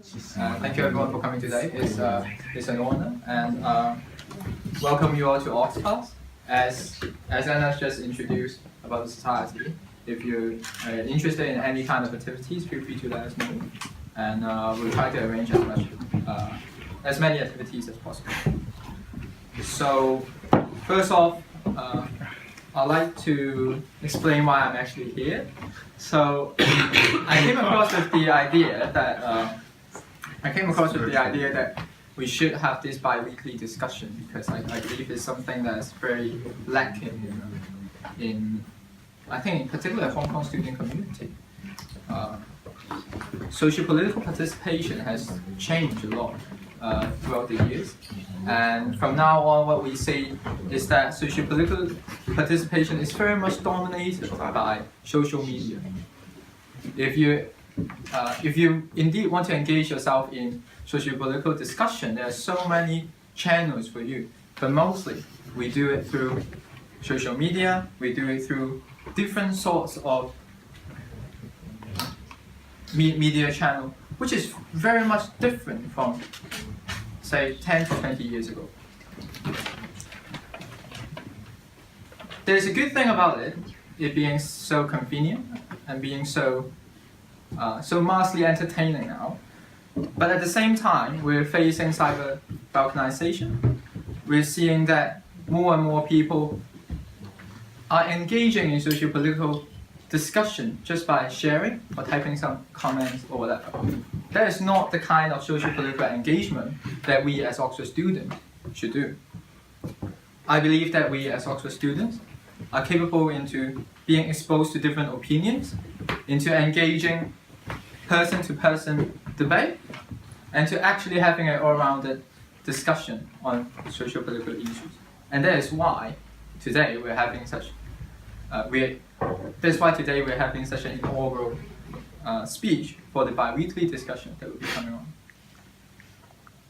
Thank you everyone for coming today. It's an honor, and welcome you all to OxPASS. As Anna just introduced about the society, if you're interested in any kind of activities, feel free to let us know, and we'll try to arrange as many activities as possible. So, first off, I'd like to explain why I'm actually here. So, I came across with the idea that we should have this bi-weekly discussion, because I believe it's something that's very lacking in I think in particular Hong Kong student community. Socio-political participation has changed a lot throughout the years, and from now on what we see is that socio-political participation is very much dominated by social media. If you indeed want to engage yourself in socio-political discussion, there are so many channels for you, but mostly we do it through social media, we do it through different sorts of media channel, which is very much different from, say, 10 to 20 years ago. There's a good thing about it being so convenient and being so massively entertaining now. But at the same time, we're facing cyber balkanization. We're seeing that more and more people are engaging in socio-political discussion just by sharing or typing some comments or whatever. That is not the kind of socio-political engagement that we as Oxford students should do. I believe that we as Oxford students are capable into being exposed to different opinions, into engaging person-to-person debate, and to actually having an all-rounded discussion on socio-political issues. And that is why today we're having such an inaugural speech for the bi-weekly discussion that will be coming on.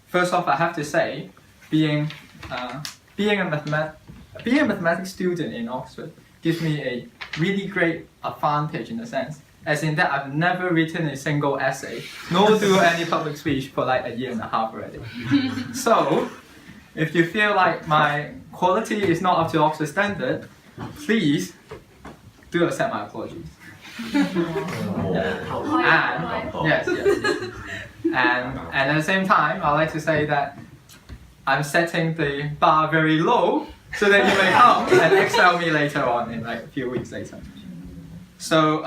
First off, I have to say, being a mathematics student in Oxford gives me a really great advantage in a sense, as in that I've never written a single essay, nor do any public speech for like a year and a half already. So, if you feel like my quality is not up to Oxford standard, please do accept my apologies. And at the same time, I'd like to say that I'm setting the bar very low so that you may come and excel me later on in like a few weeks later. So,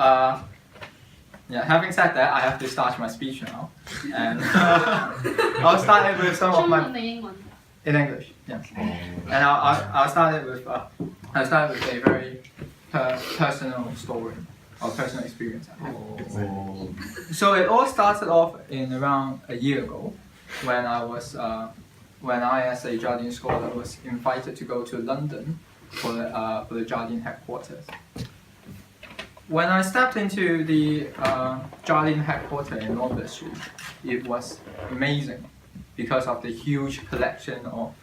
having said that, I have to start my speech now, and I'll start it with some of my in English. Yes, and I'll start it with a very personal story or personal experience. So it all started off in around a year ago, when I as a Jardine scholar was invited to go to London for the Jardine headquarters. When I stepped into the Jardine headquarters in Lombard Street, it was amazing because of the huge collection of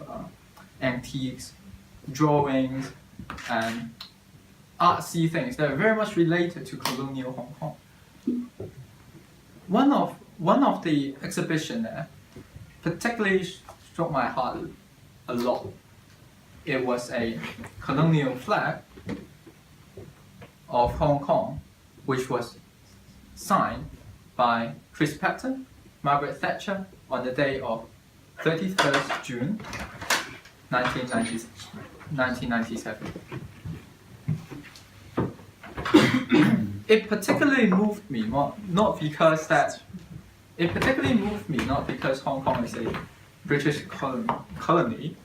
antiques, drawings, and artsy things that are very much related to colonial Hong Kong. One of the exhibition there particularly struck my heart a lot. It was a colonial flag of Hong Kong, which was signed by Chris Patten, Margaret Thatcher on the day of 31st June 1997. It particularly moved me not because Hong Kong is a British colony,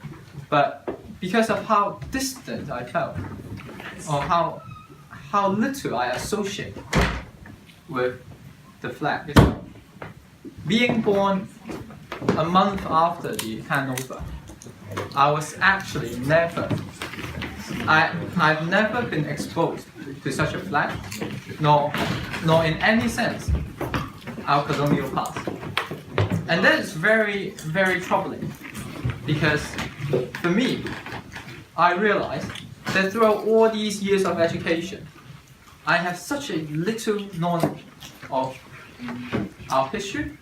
but because of how distant I felt, or how little I associate with the flag itself. Being born a month after the handover, I was actually I've never been exposed to such a flag, nor in any sense our colonial past. And that is very, very troubling, because for me, I realized that throughout all these years of education, I have such a little knowledge of our history,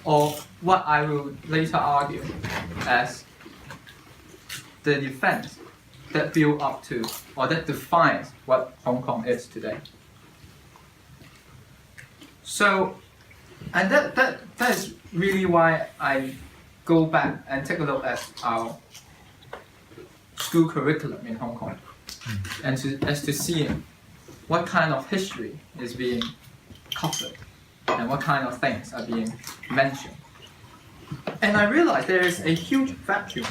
of what I will later argue as the defense that build up to, or that defines what Hong Kong is today. So, and that is really why I go back and take a look at our school curriculum in Hong Kong, and to see what kind of history is being covered and what kind of things are being mentioned. And I realized there is a huge vacuum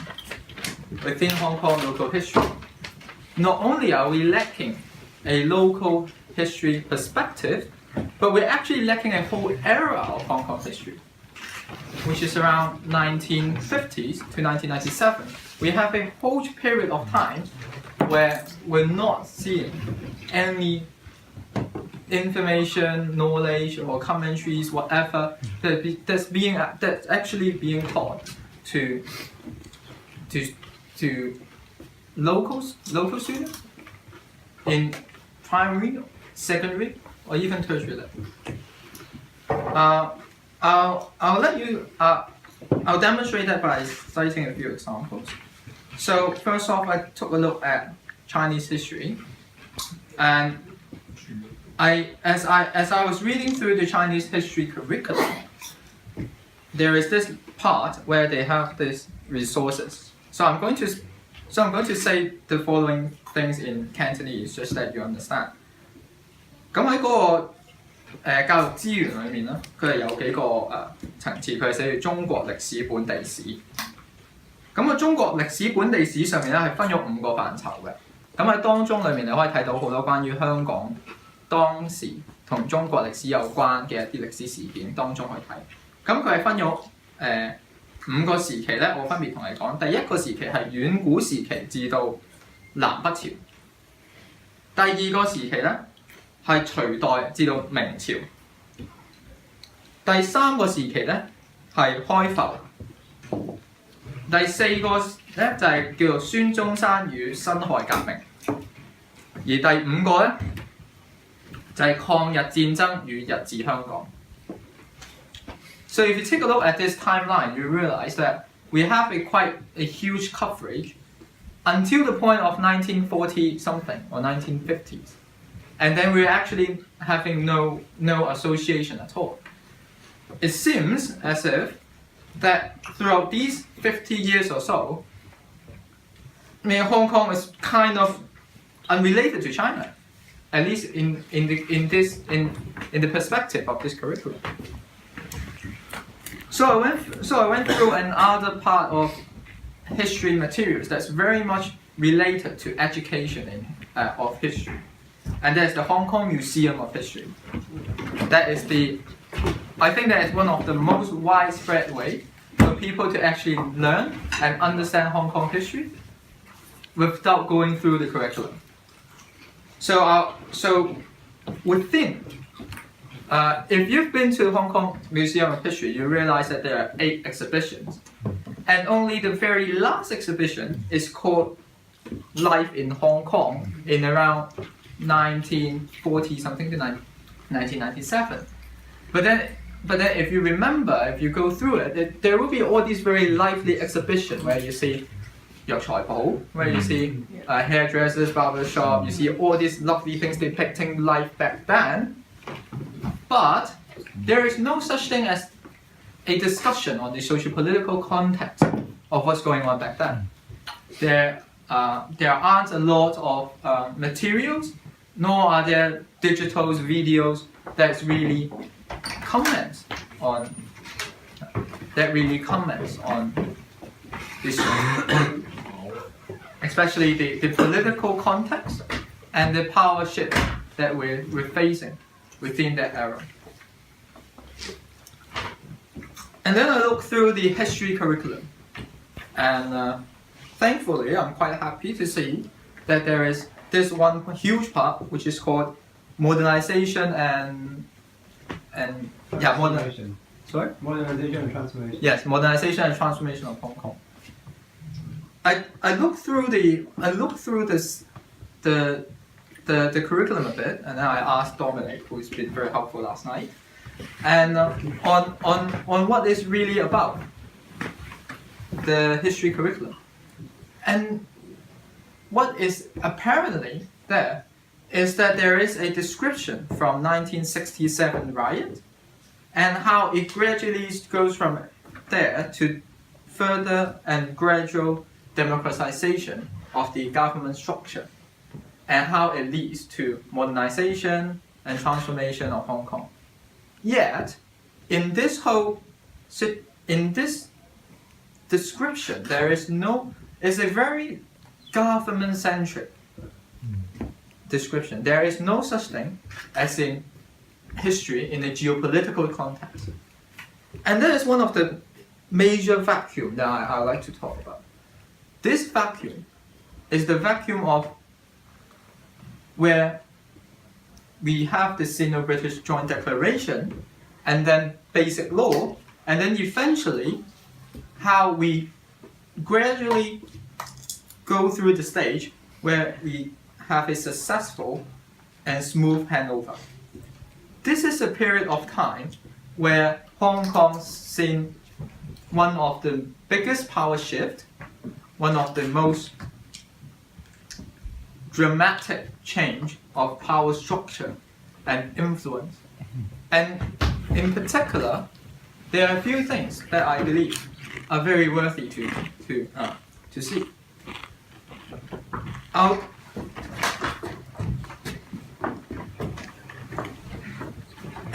within Hong Kong local history. Not only are we lacking a local history perspective, but we're actually lacking a whole era of Hong Kong history, which is around 1950s to 1997. We have a whole period of time where we're not seeing any information, knowledge, or commentaries, whatever, that's actually being taught to local students in primary, secondary, or even tertiary level. I'll demonstrate that by citing a few examples. So first off, I took a look at Chinese history, and as I was reading through the Chinese history curriculum, there is this part where they have these resources. So I'm going to say the following things in Cantonese, just that you understand. 咁喺嗰個教育資源裏面咧，佢係有幾個層次，佢係寫住中國歷史本地史。咁個中國歷史本地史上面咧係分咗5個範疇嘅。咁喺當中裏面你可以睇到好多關於香港當時同中國歷史有關嘅一啲歷史事件當中去睇。咁佢係分咗5個時期咧，我分別同你講。第一個時期係遠古時期至到南北朝。第二個時期咧係隋代至到明朝。第三個時期咧係開埠。第四個咧就係叫做孫中山與辛亥革命。而第5個咧就係抗日戰爭與日治香港。So if you take a look at this timeline, you realize that we have quite a huge coverage until the point of 1940 something or 1950s. And then we're actually having no association at all. It seems as if that throughout these 50 years or so, Hong Kong is kind of unrelated to China, at least in the perspective of this curriculum. So I went through another part of history materials that's very much related to education of history, and that's the Hong Kong Museum of History. I think that is one of the most widespread way for people to actually learn and understand Hong Kong history without going through the curriculum. So within, if you've been to Hong Kong Museum of History, you realize that there are 8 exhibitions, and only the very last exhibition is called Life in Hong Kong in around 1940 something to 1997. But then if you remember, if you go through it, there will be all these very lively exhibitions where you see Yok Chai Po, where you see hairdressers, barber shop, you see all these lovely things depicting life back then. But there is no such thing as a discussion on the socio-political context of what's going on back then. There aren't a lot of materials, nor are there digitals, videos that really comments on this, especially the political context and the power shift that we're facing within that era. And then I look through the history curriculum, and thankfully I'm quite happy to see that there is this one huge part which is called modernization and modernization. Sorry? Modernization and transformation. Yes, modernization and transformation of Hong Kong. I looked through the curriculum a bit, and then I asked Dominic, who's been very helpful last night, and on what it's really about, the history curriculum. And what is apparently there is that there is a description from 1967 riot and how it gradually goes from there to further and gradual democratization of the government structure, and how it leads to modernization and transformation of Hong Kong. Yet, in this description, there is it's a very government-centric description. There is no such thing as in history in a geopolitical context. And that is one of the major vacuum that I like to talk about. This vacuum is the vacuum of where we have the Sino-British Joint Declaration, and then Basic Law, and then eventually how we gradually go through the stage where we have a successful and smooth handover. This is a period of time where Hong Kong's seen one of the biggest power shift, one of the most dramatic change of power structure and influence. And in particular, there are a few things that I believe are very worthy to see.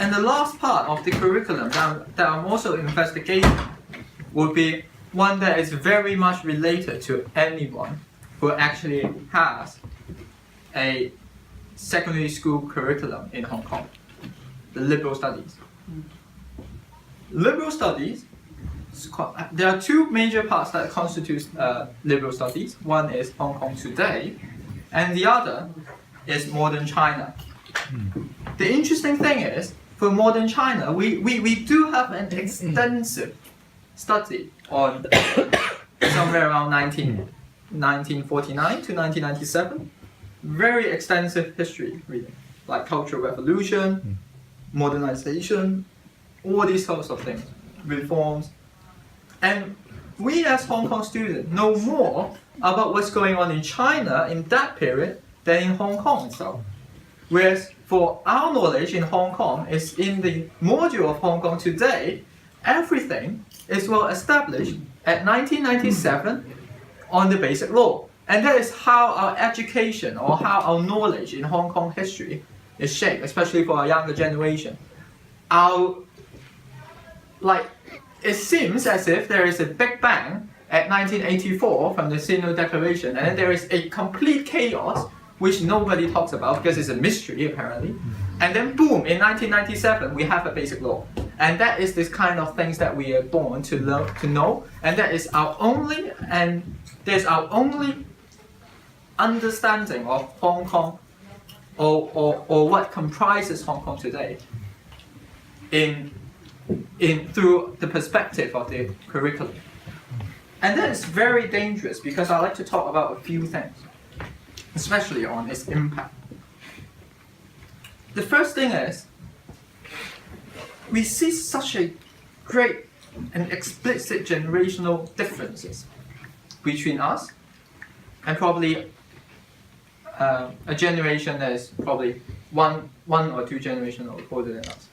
And the last part of the curriculum that I'm also investigating would be one that is very much related to anyone who actually has a secondary school curriculum in Hong Kong, the liberal studies. Liberal studies, there are two major parts that constitute liberal studies. One is Hong Kong today, and the other is modern China. The interesting thing is, for modern China, we do have an extensive study on somewhere around 1949 to 1997. Very extensive history reading, like Cultural Revolution, modernization, all these sorts of things, reforms. And we as Hong Kong students know more about what's going on in China in that period than in Hong Kong itself. Whereas for our knowledge in Hong Kong is in the module of Hong Kong today, everything is well established at 1997 on the Basic Law. And that is how our education or how our knowledge in Hong Kong history is shaped, especially for our younger generation. It seems as if there is a Big Bang at 1984 from the Sino Declaration, and then there is a complete chaos which nobody talks about because it's a mystery apparently. And then boom, in 1997 we have a Basic Law. And that is this kind of things that we are born to learn, to know, and that is our only, and there's our only understanding of Hong Kong or what comprises Hong Kong today through the perspective of the curriculum. And that is very dangerous because I like to talk about a few things, especially on its impact. The first thing is, we see such a great and explicit generational differences between us and probably a generation that is probably one or two generations older than us.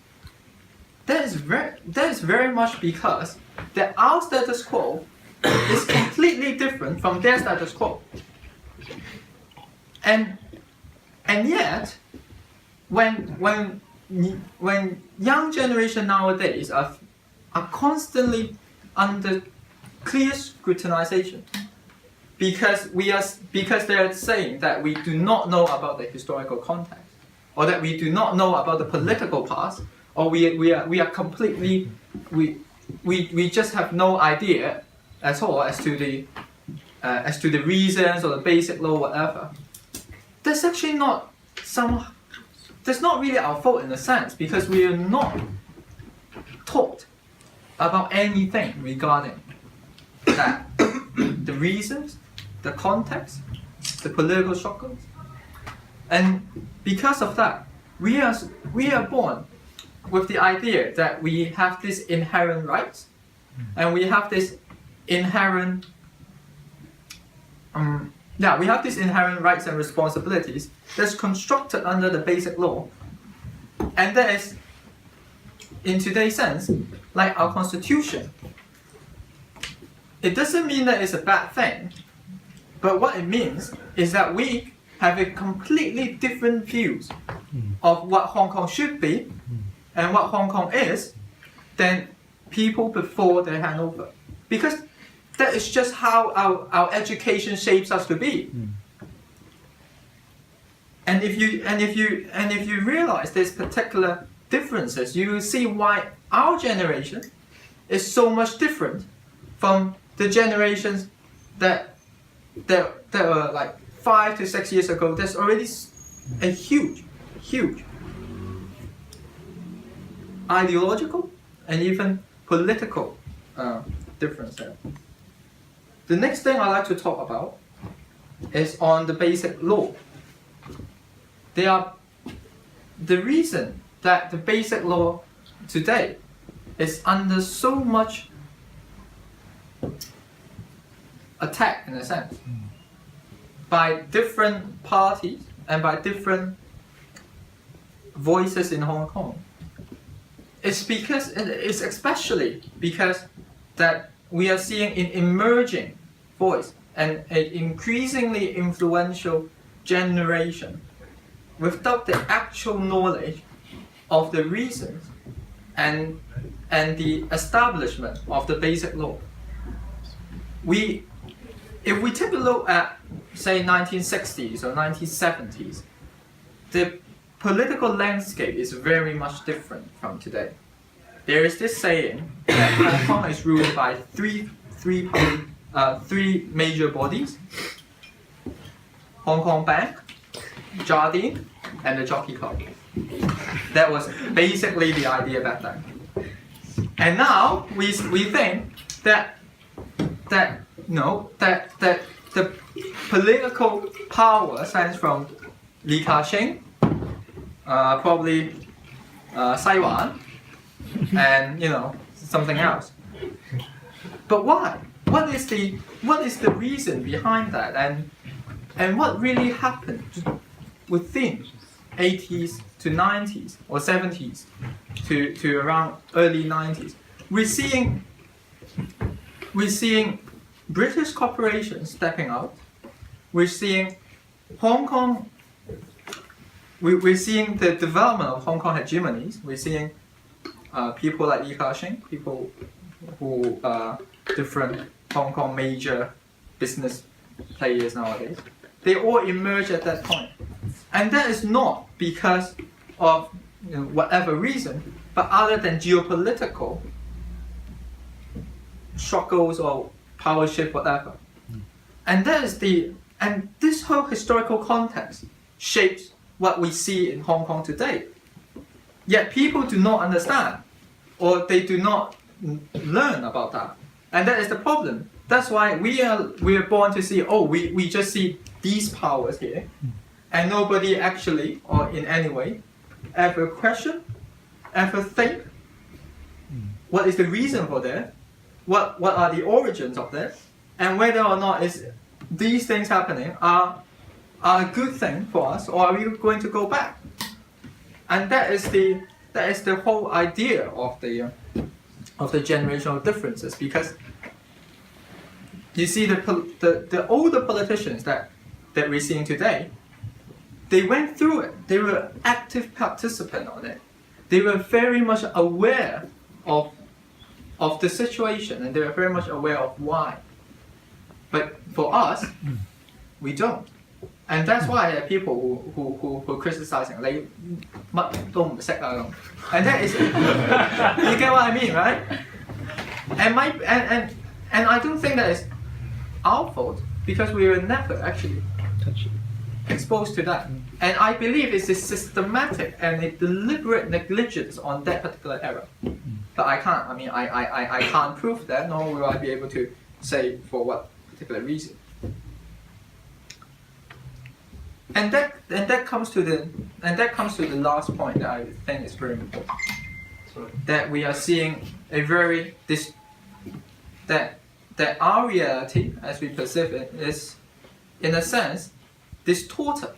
That is very much because that our status quo is completely different from their status quo. And yet, when young generation nowadays are constantly under clear scrutinization, because they are saying that we do not know about the historical context, or that we do not know about the political past, or we are completely we just have no idea at all as to the reasons or the Basic Law, whatever. That's actually not that's not really our fault in a sense, because we are not taught about anything regarding that, the reasons, the context, the political struggles. And because of that, we are born with the idea that we have this inherent rights, and we have this inherent we have these inherent rights and responsibilities that's constructed under the basic law, and that is, in today's sense, like our constitution. It doesn't mean that it's a bad thing, but what it means is that we have a completely different views of what Hong Kong should be and what Hong Kong is than people before their handover. Because that is just how our education shapes us to be. And if you realize there's particular differences, you will see why our generation is so much different from the generations that were like 5 to 6 years ago. There's already a huge ideological and even political difference there. The next thing I'd like to talk about is on the basic law. The reason that the basic law today is under so much attack, in a sense, by different parties and by different voices in Hong Kong, it's especially because that we are seeing an emerging voice and an increasingly influential generation without the actual knowledge of the reasons and the establishment of the basic law. If we take a look at, say, 1960s or 1970s, the political landscape is very much different from today. There is this saying that Hong Kong is ruled by three major bodies: Hong Kong Bank, Jardine, and the Jockey Club. That was basically the idea back then. And now we think that the political power stands from Li Ka-shing, probably Sai Wan, and something else. But why? What is the reason behind that? And what really happened within 80s to 90s or 70s to around early 90s? We're seeing British corporations stepping out. We're seeing Hong Kong. We're seeing the development of Hong Kong hegemonies. We're seeing people like Li Ka-shing, people who are different Hong Kong major business players nowadays. They all emerge at that point. And that is not because of whatever reason, but other than geopolitical struggles or power shift, whatever. And this whole historical context shapes what we see in Hong Kong today. Yet people do not understand, or they do not learn about that. And that is the problem. That's why we are born to see, we just see these powers here, and nobody actually, or in any way, ever question, ever think, what is the reason for that? What are the origins of this? And whether or not these things happening are a good thing for us, or are we going to go back? And that is the whole idea of the generational differences. Because you see, the older politicians that we're seeing today, they went through it. They were active participants on it. They were very much aware of the situation, and they were very much aware of why. But for us, we don't. And that's why there are people who criticizing, like, 乜都唔識啊咁. And that is, you get what I mean, right? And I don't think that is our fault, because we were never actually exposed to that. And I believe it's a systematic and a deliberate negligence on that particular era. But I can't prove that, nor will I be able to say for what particular reason. And that comes to the last point that I think is very important. that we are seeing a very that our reality as we perceive it is, in a sense, distorted.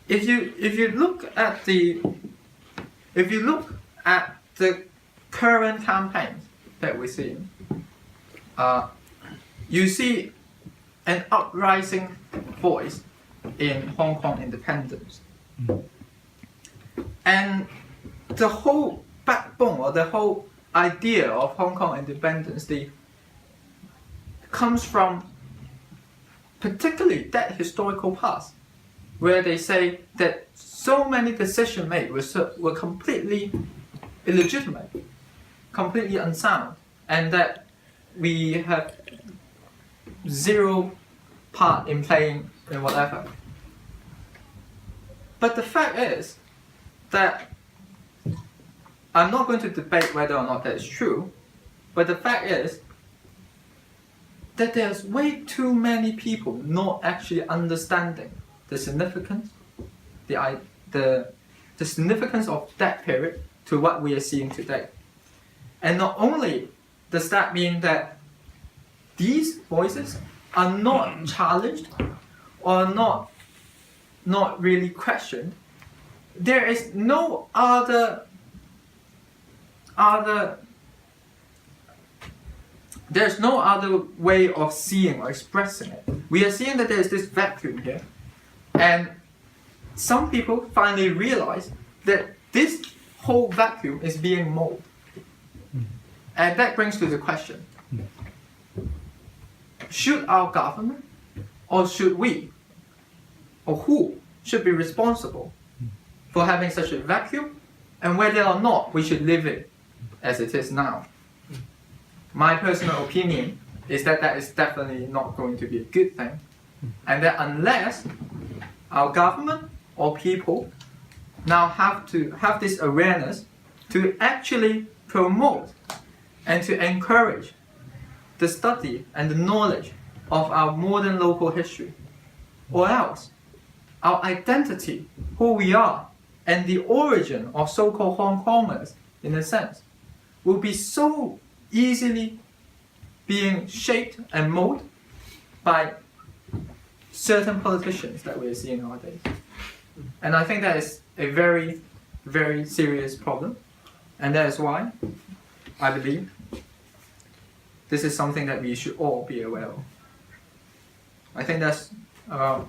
If you look at the current campaigns that we're seeing, you see an uprising voice in Hong Kong independence. And the whole backbone or the whole idea of Hong Kong independence comes from particularly that historical past, where they say that so many decisions made were completely illegitimate, completely unsound, and that we have zero part in playing in whatever. But the fact is that I'm not going to debate whether or not that is true, but the fact is that there's way too many people not actually understanding the significance, the significance of that period to what we are seeing today. And not only does that mean that these voices are not challenged or not really questioned, there is no there's no other way of seeing or expressing it. We are seeing that there is this vacuum here, and some people finally realize that this whole vacuum is being molded. And that brings to the question, should our government, or should we, or who should be responsible for having such a vacuum, and whether or not we should leave it as it is now? My personal opinion is that that is definitely not going to be a good thing, and that unless our government or people now have to have this awareness to actually promote and to encourage the study and the knowledge of our modern local history, or else our identity, who we are, and the origin of so-called Hong Kongers, in a sense, will be so easily being shaped and molded by certain politicians that we are seeing nowadays. And I think that is a very, very serious problem. And that is why I believe this is something that we should all be aware of. I think that's all.